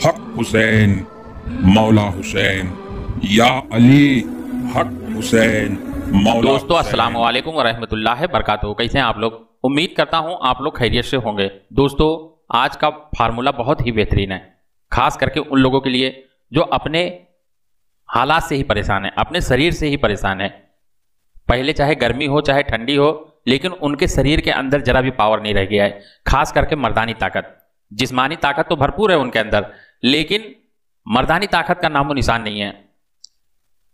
हक हुसैन, मौला हुसैन, या अली हक हुसैन, मौला। दोस्तों अस्सलाम वालेकुम व रहमतुल्लाहि बरकातहू। कैसे हैं आप लोग? उम्मीद करता हूं आप लोग खैरियत से होंगे। दोस्तों आज का फार्मूला बहुत ही बेहतरीन है, खास करके उन लोगों के लिए जो अपने हालात से ही परेशान है, अपने शरीर से ही परेशान है। पहले चाहे गर्मी हो चाहे ठंडी हो, लेकिन उनके शरीर के अंदर जरा भी पावर नहीं रह गया है। खास करके मर्दानी ताकत, जिस्मानी ताकत तो भरपूर है उनके अंदर, लेकिन मर्दानी ताकत का नामो निशान नहीं है।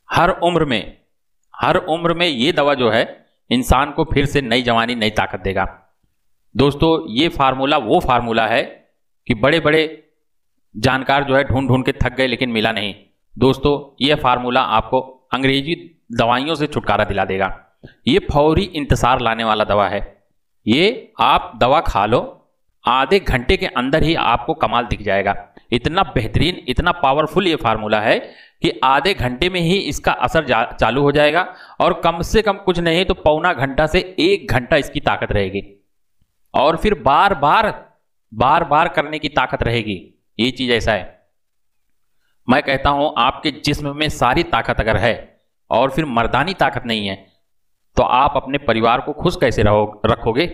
हर उम्र में ये दवा जो है इंसान को फिर से नई जवानी नई ताकत देगा। दोस्तों ये फार्मूला वो फार्मूला है कि बड़े बड़े जानकार जो है ढूंढ ढूंढ के थक गए लेकिन मिला नहीं। दोस्तों ये फार्मूला आपको अंग्रेजी दवाइयों से छुटकारा दिला देगा। ये फौरी इंतजार लाने वाला दवा है। ये आप दवा खा लो, आधे घंटे के अंदर ही आपको कमाल दिख जाएगा। इतना बेहतरीन, इतना पावरफुल ये फार्मूला है कि आधे घंटे में ही इसका असर चालू हो जाएगा, और कम से कम कुछ नहीं तो पौना घंटा से 1 घंटा इसकी ताकत रहेगी, और फिर बार बार करने की ताकत रहेगी। ये चीज ऐसा है, मैं कहता हूं आपके जिस्म में सारी ताकत अगर है और फिर मर्दानी ताकत नहीं है तो आप अपने परिवार को खुश कैसे रखोगे?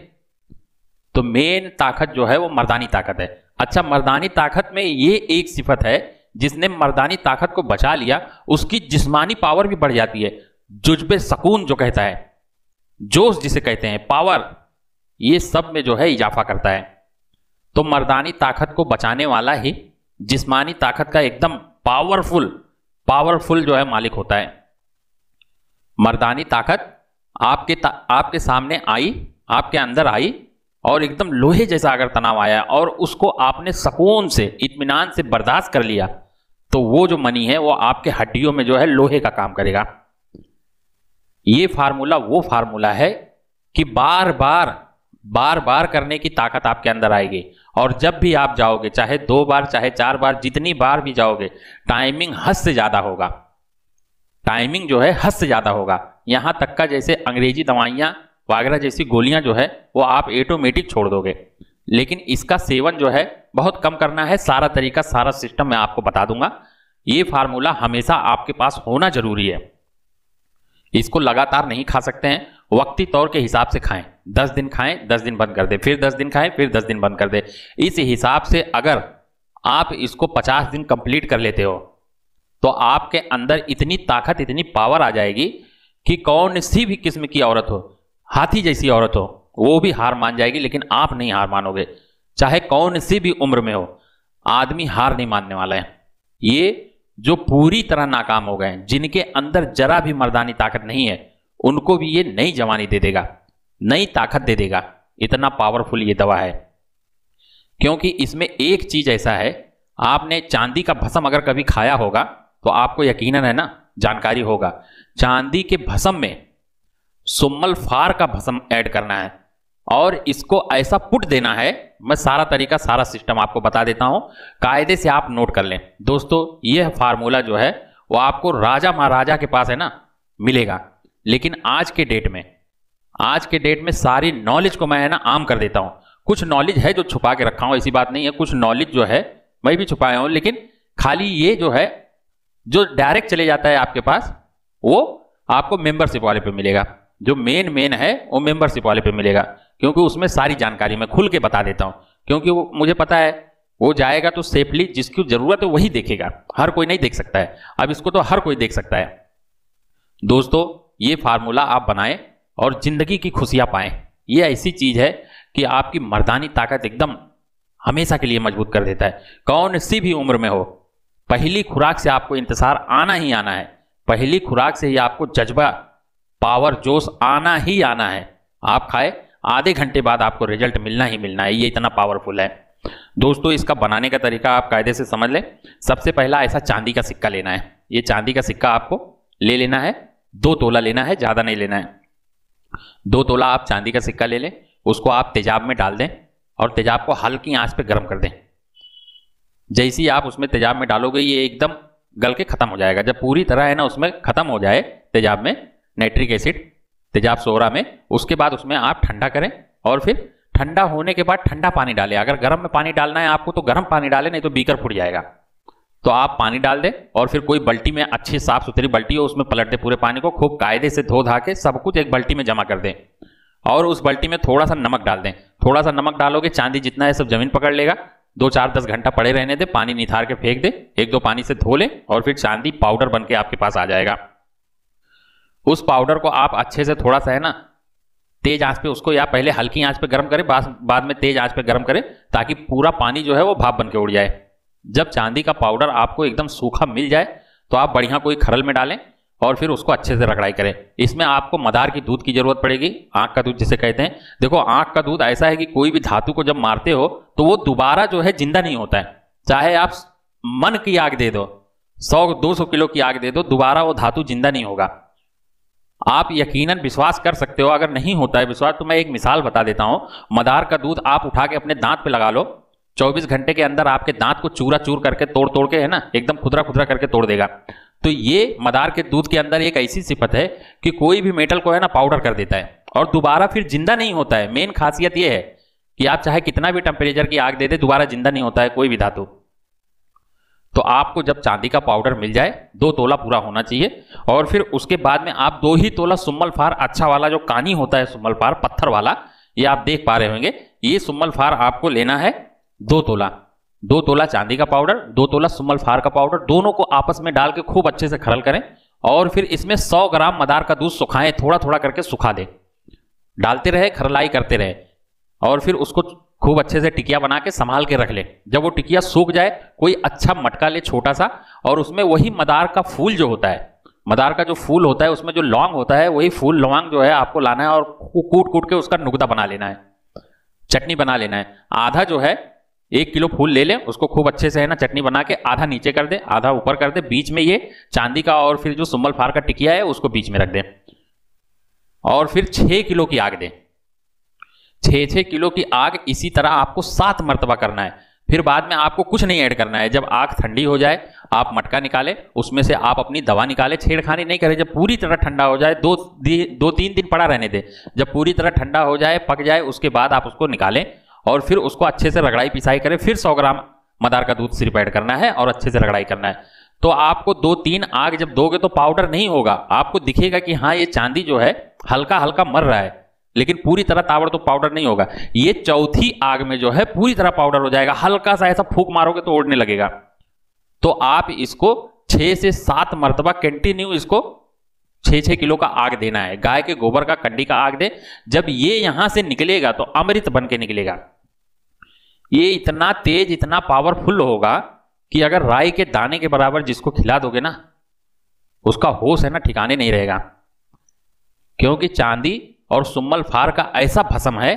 तो मेन ताकत जो है वो मर्दानी ताकत है। अच्छा, मर्दानी ताकत में ये एक सिफत है, जिसने मर्दानी ताकत को बचा लिया उसकी जिस्मानी पावर भी बढ़ जाती है। जुज्बे सकून जो कहता है, जोश जिसे कहते हैं, पावर, ये सब में जो है इजाफा करता है। तो मर्दानी ताकत को बचाने वाला ही जिस्मानी ताकत का एकदम पावरफुल जो है मालिक होता है। मर्दानी ताकत आपके सामने आई, आपके अंदर आई, और एकदम लोहे जैसा अगर तनाव आया और उसको आपने सुकून से, इत्मीनान से बर्दाश्त कर लिया, तो वो जो मनी है वो आपके हड्डियों में जो है लोहे का काम करेगा। ये फार्मूला वो फार्मूला है कि बार बार करने की ताकत आपके अंदर आएगी। और जब भी आप जाओगे, चाहे 2 बार चाहे 4 बार, जितनी बार भी जाओगे, टाइमिंग हद से ज्यादा होगा। टाइमिंग जो है हद से ज्यादा होगा। यहां तक का जैसे अंग्रेजी दवाइयां वागरा जैसी गोलियां जो है वो आप ऑटोमेटिक छोड़ दोगे, लेकिन इसका सेवन जो है बहुत कम करना है। सारा तरीका, सारा सिस्टम मैं आपको बता दूंगा। ये फार्मूला हमेशा आपके पास होना जरूरी है। इसको लगातार नहीं खा सकते हैं, वक्ती तौर के हिसाब से खाएं। 10 दिन खाएं, 10 दिन बंद कर दे, फिर 10 दिन खाएं, फिर 10 दिन बंद कर दे। इस हिसाब से अगर आप इसको 50 दिन कंप्लीट कर लेते हो तो आपके अंदर इतनी ताकत, इतनी पावर आ जाएगी कि कौन सी भी किस्म की औरत हो, हाथी जैसी औरत हो, वो भी हार मान जाएगी, लेकिन आप नहीं हार मानोगे। चाहे कौन सी भी उम्र में हो, आदमी हार नहीं मानने वाला है। ये जो पूरी तरह नाकाम हो गए हैं, जिनके अंदर जरा भी मर्दानी ताकत नहीं है, उनको भी ये नई जवानी दे देगा, नई ताकत दे देगा। इतना पावरफुल ये दवा है, क्योंकि इसमें एक चीज ऐसा है, आपने चांदी का भस्म अगर कभी खाया होगा तो आपको यकीनन है ना, जानकारी होगा। चांदी के भस्म में सुम्मल फार का भस्म ऐड करना है और इसको ऐसा पुट देना है। मैं सारा तरीका, सारा सिस्टम आपको बता देता हूं, कायदे से आप नोट कर लें। दोस्तों यह फार्मूला जो है वो आपको राजा महाराजा के पास है ना मिलेगा, लेकिन आज के डेट में सारी नॉलेज को मैं है ना आम कर देता हूं। कुछ नॉलेज है जो छुपा के रखा हूं, ऐसी बात नहीं है। कुछ नॉलेज जो है मैं भी छुपाया हूं, लेकिन खाली ये जो है जो डायरेक्ट चले जाता है आपके पास, वो आपको मेंबरशिप वाले पे मिलेगा। जो मेन है वो मेंबरशिप वाले पे मिलेगा, क्योंकि उसमें सारी जानकारी मैं खुल के बता देता हूं। क्योंकि वो मुझे पता है वो जाएगा तो सेफली, जिसकी जरूरत है वही देखेगा, हर कोई नहीं देख सकता है। अब इसको तो हर कोई देख सकता है। दोस्तों ये फार्मूला आप बनाएं और जिंदगी की खुशियां पाएं। ये ऐसी चीज है कि आपकी मर्दानी ताकत एकदम हमेशा के लिए मजबूत कर देता है। कौन सी भी उम्र में हो, पहली खुराक से आपको इंतजार आना ही आना है। पहली खुराक से ही आपको जज्बा, पावर, जोश आना ही आना है। आप खाए, आधे घंटे बाद आपको रिजल्ट मिलना ही मिलना है। ये इतना पावरफुल है। दोस्तों इसका बनाने का तरीका आप कायदे से समझ लें। सबसे पहला ऐसा चांदी का सिक्का लेना है। ये चांदी का सिक्का आपको ले लेना है, 2 तोला लेना है, ज्यादा नहीं लेना है। 2 तोला आप चांदी का सिक्का ले लें, उसको आप तेजाब में डाल दें और तेजाब को हल्की आंच पे गर्म कर दें। जैसे ही आप उसमें तेजाब में डालोगे ये एकदम गल के खत्म हो जाएगा। जब पूरी तरह है ना उसमें खत्म हो जाए तेजाब में नाइट्रिक एसिड, तेजाब सोरा में, उसके बाद उसमें आप ठंडा करें और फिर ठंडा होने के बाद ठंडा पानी डालें। अगर गर्म में पानी डालना है आपको तो गर्म पानी डालें, नहीं तो बीकर फूट जाएगा। तो आप पानी डाल दें और फिर कोई बाल्टी में, अच्छी साफ सुथरी बाल्टी हो, उसमें पलट दें पूरे पानी को, खूब कायदे से धो धा के सब कुछ एक बाल्टी में जमा कर दें और उस बाल्टी में थोड़ा सा नमक डाल दें। थोड़ा सा नमक डालोगे, चांदी जितना है सब जमीन पकड़ लेगा। 2-4-10 घंटा पड़े रहने दे, पानी निथार के फेंक दे, 1-2 पानी से धो ले और फिर चांदी पाउडर बन के आपके पास आ जाएगा। उस पाउडर को आप अच्छे से थोड़ा सा है ना तेज आंच पे उसको, या पहले हल्की आंच पे गर्म करें, बाद में तेज आंच पे गर्म करें, ताकि पूरा पानी जो है वो भाप बन के उड़ जाए। जब चांदी का पाउडर आपको एकदम सूखा मिल जाए तो आप बढ़िया कोई खरल में डालें और फिर उसको अच्छे से रगड़ाई करें। इसमें आपको मदार की दूध की जरूरत पड़ेगी, आंख का दूध जिसे कहते हैं। देखो, आंख का दूध ऐसा है कि कोई भी धातु को जब मारते हो तो वो दोबारा जो है जिंदा नहीं होता है। चाहे आप मन की आग दे दो, 100-200 किलो की आग दे दो, दोबारा वो धातु जिंदा नहीं होगा। आप यकीनन विश्वास कर सकते हो। अगर नहीं होता है विश्वास तो मैं एक मिसाल बता देता हूं। मदार का दूध आप उठा के अपने दांत पे लगा लो, 24 घंटे के अंदर आपके दांत को चूरा चूर करके तोड़ के है ना एकदम खुदरा खुदरा करके तोड़ देगा। तो ये मदार के दूध के अंदर एक ऐसी सिफत है कि कोई भी मेटल को है ना पाउडर कर देता है और दोबारा फिर जिंदा नहीं होता है। मेन खासियत यह है कि आप चाहे कितना भी टेम्परेचर की आग दे दे, दोबारा जिंदा नहीं होता है कोई भी धातु। तो आपको जब चांदी का पाउडर मिल जाए, 2 तोला पूरा होना चाहिए, और फिर उसके बाद में आप 2 ही तोला सुम्मल फार, अच्छा वाला जो कानी होता है सुम्मल फार पत्थर वाला, ये आप देख पा रहे होंगे, ये सुम्मल फार आपको लेना है 2 तोला। 2 तोला चांदी का पाउडर, 2 तोला सुम्मल फार का पाउडर, दोनों को आपस में डाल के खूब अच्छे से खरल करें और फिर इसमें 100 ग्राम मदार का दूध सुखाएं, थोड़ा थोड़ा करके सुखा दें, डालते रहे, खरलाई करते रहे और फिर उसको खूब अच्छे से टिकिया बना के संभाल के रख ले। जब वो टिकिया सूख जाए, कोई अच्छा मटका ले छोटा सा, और उसमें वही मदार का फूल जो होता है, मदार का जो फूल होता है उसमें जो लौंग होता है, वही फूल लौंग जो है आपको लाना है और कूट कूट के उसका नुकदा बना लेना है, चटनी बना लेना है। आधा जो है 1 किलो फूल ले लें, उसको खूब अच्छे से है ना चटनी बना के आधा नीचे कर दे, आधा ऊपर कर दे, बीच में ये चांदी का और फिर जो सुम्मल फार का टिकिया है उसको बीच में रख दें और फिर 6 किलो की आग दें। 6 किलो की आग इसी तरह आपको 7 मरतबा करना है। फिर बाद में आपको कुछ नहीं ऐड करना है। जब आग ठंडी हो जाए, आप मटका निकालें, उसमें से आप अपनी दवा निकालें, छेड़खानी नहीं करें। जब पूरी तरह ठंडा हो जाए, 2-3 दिन पड़ा रहने दें। जब पूरी तरह ठंडा हो जाए, पक जाए, उसके बाद आप उसको निकालें और फिर उसको अच्छे से रगड़ाई पिसाई करें। फिर 100 ग्राम मदार का दूध सिर्फ ऐड करना है और अच्छे से रगड़ाई करना है। तो आपको 2-3 आग जब दोगे तो पाउडर नहीं होगा, आपको दिखेगा कि हाँ ये चांदी जो है हल्का हल्का मर रहा है, लेकिन पूरी तरह ताबड़ तो पाउडर नहीं होगा। ये चौथी आग में जो है पूरी तरह पाउडर हो जाएगा। हल्का सा ऐसा फूंक मारोगे तो उड़ने लगेगा। तो आप इसको 6 से 7 मरतबा कंटिन्यू इसको 6-6 किलो का आग देना है। गाय के गोबर का कंडी का आग दे। जब ये यहां से निकलेगा तो अमृत बन के निकलेगा। ये इतना तेज, इतना पावरफुल होगा कि अगर राई के दाने के बराबर जिसको खिला दोगे ना, उसका होश है ना ठिकाने नहीं रहेगा। क्योंकि चांदी और सुम्मल फार का ऐसा भस्म है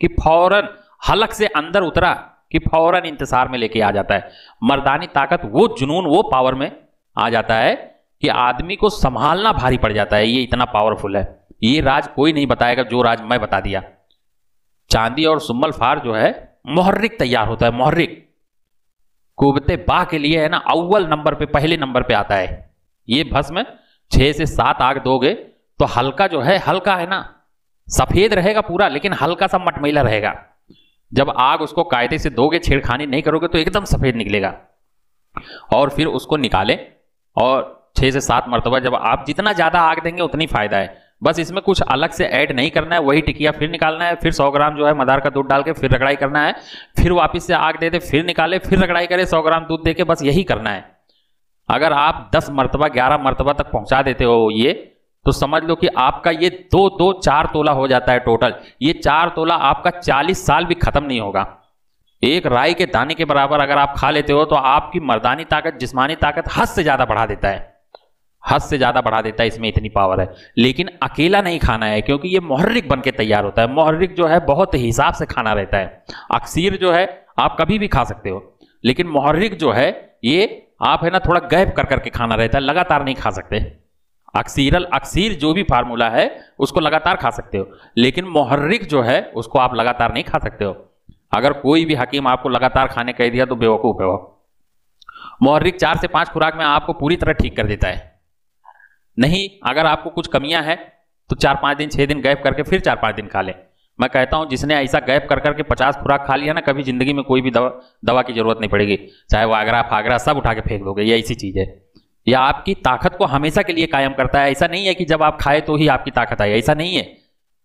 कि फौरन हलक से अंदर उतरा कि फौरन इंतजार में लेके आ जाता है। मर्दानी ताकत, वो जुनून, वो पावर में आ जाता है कि आदमी को संभालना भारी पड़ जाता है। ये इतना पावरफुल है। ये राज कोई नहीं बताएगा जो राज मैं बता दिया। चांदी और सुम्मल फार जो है मुहर्रिक तैयार होता है। मुहर्रिक कुबते बा के लिए है ना अव्वल नंबर पे, पहले नंबर पे आता है ये भस्म। 6 से 7 आग दोगे तो हल्का जो है, हल्का है ना सफेद रहेगा पूरा, लेकिन हल्का सा मटमैला रहेगा। जब आग उसको कायदे से दोगे, छेड़खानी नहीं करोगे तो एकदम सफेद निकलेगा। और फिर उसको निकालें और 6 से 7 मरतबा, जब आप जितना ज्यादा आग देंगे उतनी फायदा है। बस इसमें कुछ अलग से ऐड नहीं करना है। वही टिकिया फिर निकालना है, फिर 100 ग्राम जो है मदार का दूध डाल के फिर रगड़ाई करना है, फिर वापस से आग दे दे, फिर निकाले, फिर रगड़ाई करे, 100 ग्राम दूध देके, बस यही करना है। अगर आप 10 मरतबा 11 मरतबा तक पहुंचा देते हो ये, तो समझ लो कि आपका ये 4 तोला हो जाता है टोटल। ये 4 तोला आपका 40 साल भी खत्म नहीं होगा। एक राई के दाने के बराबर अगर आप खा लेते हो तो आपकी मर्दानी ताकत, जिस्मानी ताकत हद से ज्यादा बढ़ा देता है। हद से ज्यादा बढ़ा देता है, इसमें इतनी पावर है। लेकिन अकेला नहीं खाना है, क्योंकि ये मुहर्रिक बन के तैयार होता है। मुहर्रिक जो है बहुत हिसाब से खाना रहता है। अक्सीर जो है आप कभी भी खा सकते हो, लेकिन मुहर्रिक जो है ये आप है ना थोड़ा गैप कर करके खाना रहता है, लगातार नहीं खा सकते। अक्सीर जो भी फार्मूला है उसको लगातार खा सकते हो, लेकिन मुहर्रिक जो है उसको आप लगातार नहीं खा सकते हो। अगर कोई भी हकीम आपको लगातार खाने कह दिया तो बेवकूफ है वो। मुहर्रिक 4 से 5 खुराक में आपको पूरी तरह ठीक कर देता है। नहीं, अगर आपको कुछ कमियां हैं तो 4-5 दिन 6 दिन गैप करके फिर 4-5 दिन खा लें। मैं कहता हूं जिसने ऐसा गैप कर करके 50 खुराक खा लिया ना, कभी जिंदगी में कोई भी दवा की जरूरत नहीं पड़ेगी। चाहे वागरा फागरा सब उठा के फेंक दोगे, ये ऐसी चीज है। यह आपकी ताकत को हमेशा के लिए कायम करता है। ऐसा नहीं है कि जब आप खाए तो ही आपकी ताकत आए, ऐसा नहीं है।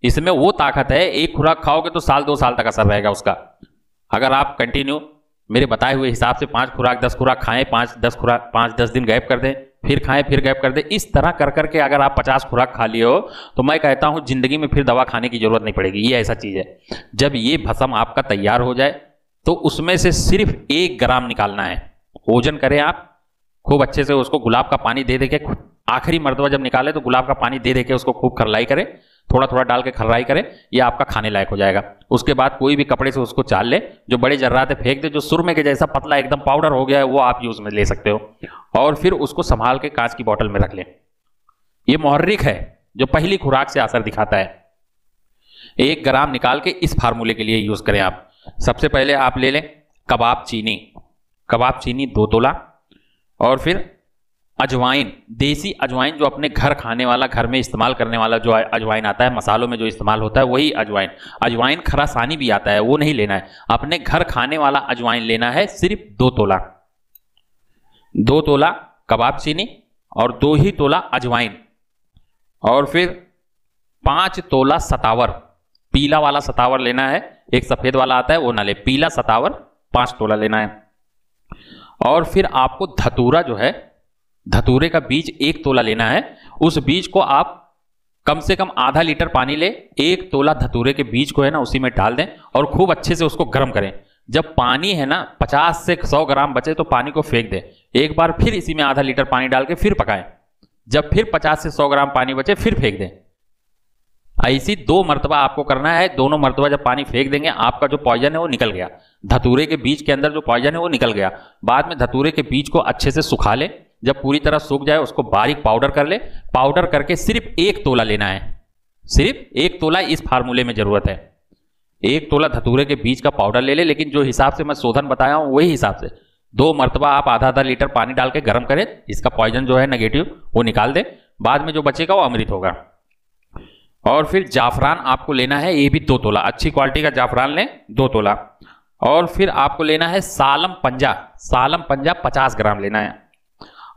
इसमें वो ताकत है, एक खुराक खाओगे तो साल 2 साल तक असर रहेगा उसका। अगर आप कंटिन्यू मेरे बताए हुए हिसाब से 5 खुराक 10 खुराक खाएं, 5-10 दिन गैप कर दें, फिर खाएं, फिर गैप कर दें, इस तरह कर करके अगर आप 50 खुराक खा लिए हो तो मैं कहता हूं जिंदगी में फिर दवा खाने की जरूरत नहीं पड़ेगी। ये ऐसा चीज है। जब ये भस्म आपका तैयार हो जाए तो उसमें से सिर्फ 1 ग्राम निकालना है। ओजन करें आप खूब अच्छे से, उसको गुलाब का पानी दे के आखिरी मर्तबा जब निकाले तो गुलाब का पानी दे के उसको खूब खरलाई करें, थोड़ा थोड़ा डाल के खर्राई करें, ये आपका खाने लायक हो जाएगा। उसके बाद कोई भी कपड़े से उसको चाल ले, जो बड़े जर्राते फेंक दे, जो सुरमे के जैसा पतला एकदम पाउडर हो गया है वो आप यूज में ले सकते हो, और फिर उसको संभाल के कांच की बोतल में रख लें। ये मुहर्रिक है जो पहली खुराक से असर दिखाता है। 1 ग्राम निकाल के इस फार्मूले के लिए यूज करें आप। सबसे पहले आप ले लें कबाब चीनी, 2 तोला, और फिर अजवाइन, देसी अजवाइन, जो अपने घर खाने वाला, घर में इस्तेमाल करने वाला जो अजवाइन आता है, मसालों में जो इस्तेमाल होता है वही अजवाइन। अजवाइन खरासानी भी आता है, वो नहीं लेना है। अपने घर खाने वाला अजवाइन लेना है, सिर्फ 2 तोला। 2 तोला कबाब चीनी और 2 ही तोला अजवाइन, और फिर 5 तोला सतावर, पीला वाला सतावर लेना है। एक सफेद वाला आता है वो ना ले, पीला सतावर 5 तोला लेना है। और फिर आपको धतूरा जो है, धतूरे का बीज 1 तोला लेना है। उस बीज को आप कम से कम आधा लीटर पानी ले, 1 तोला धतूरे के बीज को है ना उसी में डाल दें और खूब अच्छे से उसको गर्म करें। जब पानी है ना 50 से 100 ग्राम बचे तो पानी को फेंक दें। एक बार फिर इसी में आधा लीटर पानी डाल के फिर पकाएं। जब फिर 50 से 100 ग्राम पानी बचे फिर फेंक दें। ऐसी 2 मरतबा आपको करना है। दोनों मरतबा जब पानी फेंक देंगे आपका जो पॉइजन है वो निकल गया, धतूरे के बीज के अंदर जो पॉइजन है वो निकल गया। बाद में धतूरे के बीज को अच्छे से सुखा ले, जब पूरी तरह सूख जाए उसको बारीक पाउडर कर ले। पाउडर करके सिर्फ 1 तोला लेना है, सिर्फ 1 तोला इस फार्मूले में जरूरत है। 1 तोला धतूरे के बीज का पाउडर ले ले, लेकिन जो हिसाब से मैं शोधन बताया हूं वही हिसाब से 2 मरतबा आप आधा लीटर पानी डाल के गर्म करें। इसका पॉइजन जो है नेगेटिव वो निकाल दे, बाद में जो बचेगा वो अमृत होगा। और फिर जाफरान आपको लेना है, ये भी 2 तोला, अच्छी क्वालिटी का जाफरान लें 2 तोला। और फिर आपको लेना है सालम पंजा, 50 ग्राम लेना है।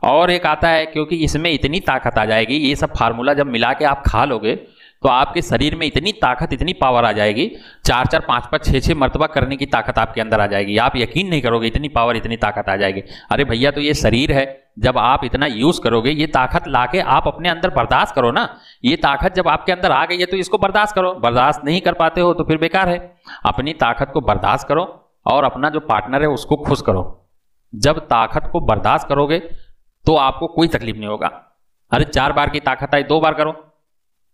और एक आता है, क्योंकि इसमें इतनी ताकत आ जाएगी, ये सब फार्मूला जब मिला के आप खा लोगे तो आपके शरीर में इतनी ताकत, इतनी पावर आ जाएगी, 4-4, 5-5, 6-6 मरतबा करने की ताकत आपके अंदर आ जाएगी। आप यकीन नहीं करोगे, इतनी पावर, इतनी ताकत आ जाएगी। अरे भैया, तो ये शरीर है, जब आप इतना यूज करोगे, ये ताकत लाके आप अपने अंदर बर्दाश्त करो ना। ये ताकत जब आपके अंदर आ गई है तो इसको बर्दाश्त करो। बर्दाश्त नहीं कर पाते हो तो फिर बेकार है। अपनी ताकत को बर्दाश्त करो और अपना जो पार्टनर है उसको खुश करो। जब ताकत को बर्दाश्त करोगे तो आपको कोई तकलीफ नहीं होगा। अरे 4 बार की ताकत आई, 2 बार करो,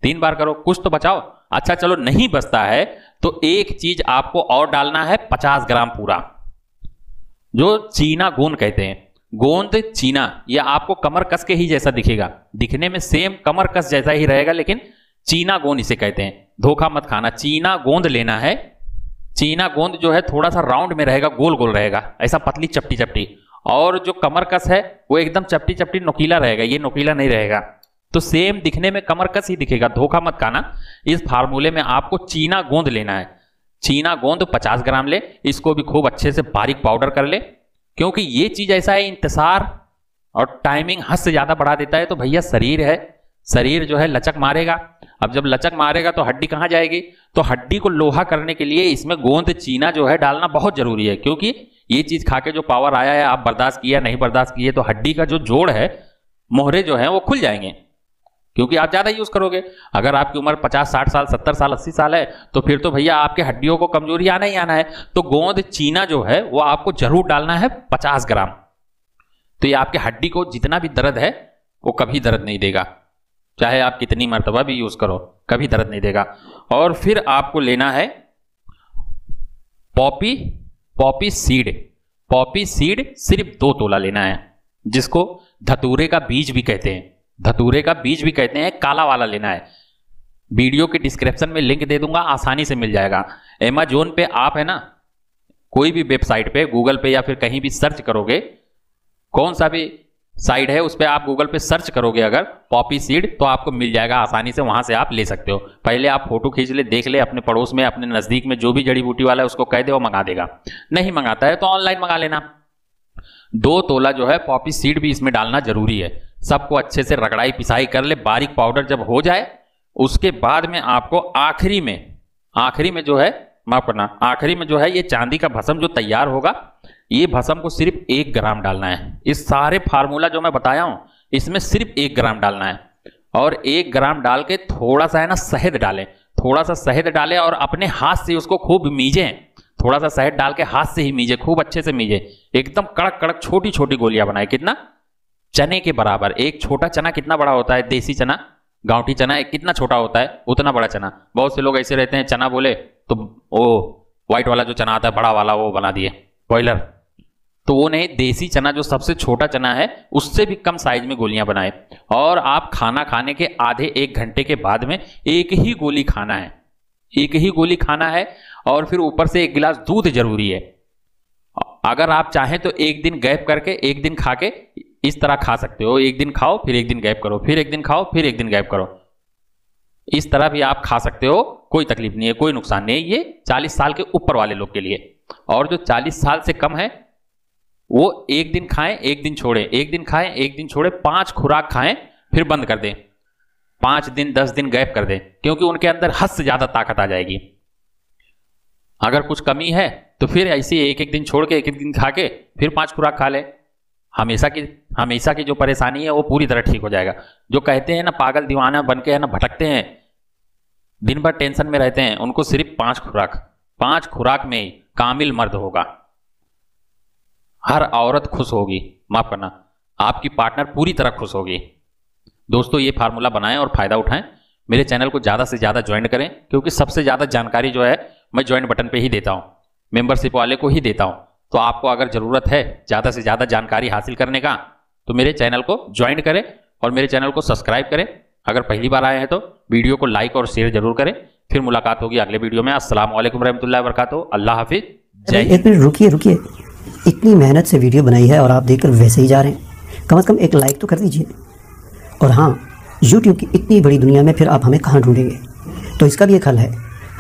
3 बार करो, कुछ तो बचाओ। अच्छा चलो नहीं बचता है तो एक चीज आपको और डालना है, 50 ग्राम पूरा, जो चीना गोंद कहते हैं। गोंद चीना, यह आपको कमर कस के ही जैसा दिखेगा, दिखने में सेम कमर कस जैसा ही रहेगा, लेकिन चीना गोंद इसे कहते हैं। धोखा मत खाना, चीना गोंद लेना है। चीना गोंद जो है थोड़ा सा राउंड में रहेगा, गोल गोल रहेगा, ऐसा पतली चपटी चपटी। और जो कमर कस है वो एकदम चपटी चपटी नोकीला रहेगा, ये नोकीला नहीं रहेगा। तो सेम दिखने में कमर कस ही दिखेगा, धोखा मत खाना। इस फार्मूले में आपको चीना गोंद लेना है। चीना गोंद 50 ग्राम ले, इसको भी खूब अच्छे से बारीक पाउडर कर ले, क्योंकि ये चीज ऐसा है, इंतजार और टाइमिंग हद से ज्यादा बढ़ा देता है। तो भैया शरीर है, शरीर जो है लचक मारेगा। अब जब लचक मारेगा तो हड्डी कहां जाएगी? तो हड्डी को लोहा करने के लिए इसमें गोंद चीना जो है डालना बहुत जरूरी है, क्योंकि ये चीज खा के जो पावर आया है, आप बर्दाश्त किया नहीं बर्दाश्त किए तो हड्डी का जो जोड़ है, मोहरे जो है वो खुल जाएंगे, क्योंकि आप ज्यादा यूज करोगे। अगर आपकी उम्र 50, 60 साल, 70 साल, 80 साल है तो फिर तो भैया आपके हड्डियों को कमजोरी आना ही आना है। तो गोंद चीना जो है वो आपको जरूर डालना है 50 ग्राम। तो ये आपके हड्डी को जितना भी दर्द है वो कभी दर्द नहीं देगा, चाहे आप कितनी मर्तबा भी यूज करो, कभी दर्द नहीं देगा। और फिर आपको लेना है पॉपी सीड। पॉपी सीड सिर्फ 2 तोला लेना है, जिसको धतूरे का बीज भी कहते हैं। धतूरे का बीज भी कहते हैं, काला वाला लेना है। वीडियो के डिस्क्रिप्शन में लिंक दे दूंगा, आसानी से मिल जाएगा। अमेज़न पे आप है ना, कोई भी वेबसाइट पे, गूगल पे या फिर कहीं भी सर्च करोगे, कौन सा भी साइट है, उस पर आप गूगल पे सर्च करोगे अगर पॉपी सीड तो आपको मिल जाएगा आसानी से, वहां से आप ले सकते हो। पहले आप फोटो खींच ले, देख ले, अपने पड़ोस में अपने नजदीक में जो भी जड़ी बूटी वाला है उसको कह दे, वो मंगा देगा। नहीं मंगाता है तो ऑनलाइन मंगा लेना। 2 तोला जो है पॉपी सीड भी इसमें डालना जरूरी है। सबको अच्छे से रगड़ाई पिसाई कर ले, बारीक पाउडर जब हो जाए उसके बाद में आपको आखिरी में जो है, माफ करना, आखिरी में जो है ये चांदी का भस्म जो तैयार होगा, ये भस्म को सिर्फ 1 ग्राम डालना है। इस सारे फार्मूला जो मैं बताया हूं इसमें सिर्फ 1 ग्राम डालना है। और 1 ग्राम डाल के थोड़ा सा है ना शहद डालें, थोड़ा सा शहद डालें और अपने हाथ से उसको खूब मीजें। थोड़ा सा शहद डाल के हाथ से ही मीजे, खूब अच्छे से मीजे, एकदम कड़क कड़क छोटी छोटी गोलियां बनाए। कितना? चने के बराबर। एक छोटा चना कितना बड़ा होता है? देसी चना, गांवठी चना एक कितना छोटा होता है, उतना बड़ा चना। बहुत से लोग ऐसे रहते हैं, चना बोले तो वो व्हाइट वाला जो चना आता है बड़ा वाला वो बना दिए बॉयलर, तो वो नहीं, देसी चना जो सबसे छोटा चना है उससे भी कम साइज में गोलियां बनाए। और आप खाना खाने के आधे 1 घंटे के बाद में एक ही गोली खाना है, एक ही गोली खाना है। और फिर ऊपर से 1 गिलास दूध जरूरी है। अगर आप चाहें तो 1 दिन गैप करके 1 दिन खा के इस तरह खा सकते हो। 1 दिन खाओ फिर 1 दिन गैप करो, फिर 1 दिन खाओ फिर 1 दिन गैप करो, इस तरह भी आप खा सकते हो, कोई तकलीफ नहीं है, कोई नुकसान नहीं है। ये 40 साल के ऊपर वाले लोग के लिए। और जो 40 साल से कम है वो 1 दिन खाएं 1 दिन छोड़ें, 1 दिन खाएं 1 दिन छोड़ें, 5 खुराक खाएं फिर बंद कर दें, 5 दिन 10 दिन गैप कर दें, क्योंकि उनके अंदर हद से ज्यादा ताकत आ जाएगी। अगर कुछ कमी है तो फिर ऐसे 1-1 दिन छोड़ के 1-1 दिन खा के फिर 5 खुराक खा ले। हमेशा की जो परेशानी है वो पूरी तरह ठीक हो जाएगा। जो कहते हैं ना पागल दीवाना बन के है ना भटकते हैं, दिन भर टेंशन में रहते हैं, उनको सिर्फ 5 खुराक में ही कामिल मर्द होगा। हर औरत खुश होगी, माफ करना, आपकी पार्टनर पूरी तरह खुश होगी। दोस्तों ये फार्मूला बनाएं और फायदा उठाएं। मेरे चैनल को ज्यादा से ज्यादा ज्वाइन करें, क्योंकि सबसे ज्यादा जानकारी जो है मैं ज्वाइन बटन पे ही देता हूं, मेंबरशिप वाले को ही देता हूं। तो आपको अगर जरूरत है ज्यादा से ज्यादा जानकारी हासिल करने का तो मेरे चैनल को ज्वाइन करें और मेरे चैनल को सब्सक्राइब करें। अगर पहली बार आए हैं तो वीडियो को लाइक और शेयर जरूर करें। फिर मुलाकात होगी अगले वीडियो में। अस्सलाम वालेकुम रहमतुल्लाहि व बरकातुहू। अल्लाह हाफिज, जय हिंद। एक मिनट रुकिए, इतनी मेहनत से वीडियो बनाई है और आप देखकर वैसे ही जा रहे हैं। कम से कम एक लाइक तो कर दीजिए। और हाँ, YouTube की इतनी बड़ी दुनिया में फिर आप हमें कहाँ ढूंढेंगे? तो इसका भी एक हल है,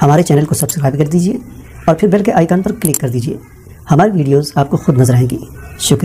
हमारे चैनल को सब्सक्राइब कर दीजिए और फिर बेल के आइकन पर क्लिक कर दीजिए। हमारी वीडियोस आपको खुद नजर आएंगी। शुक्रिया।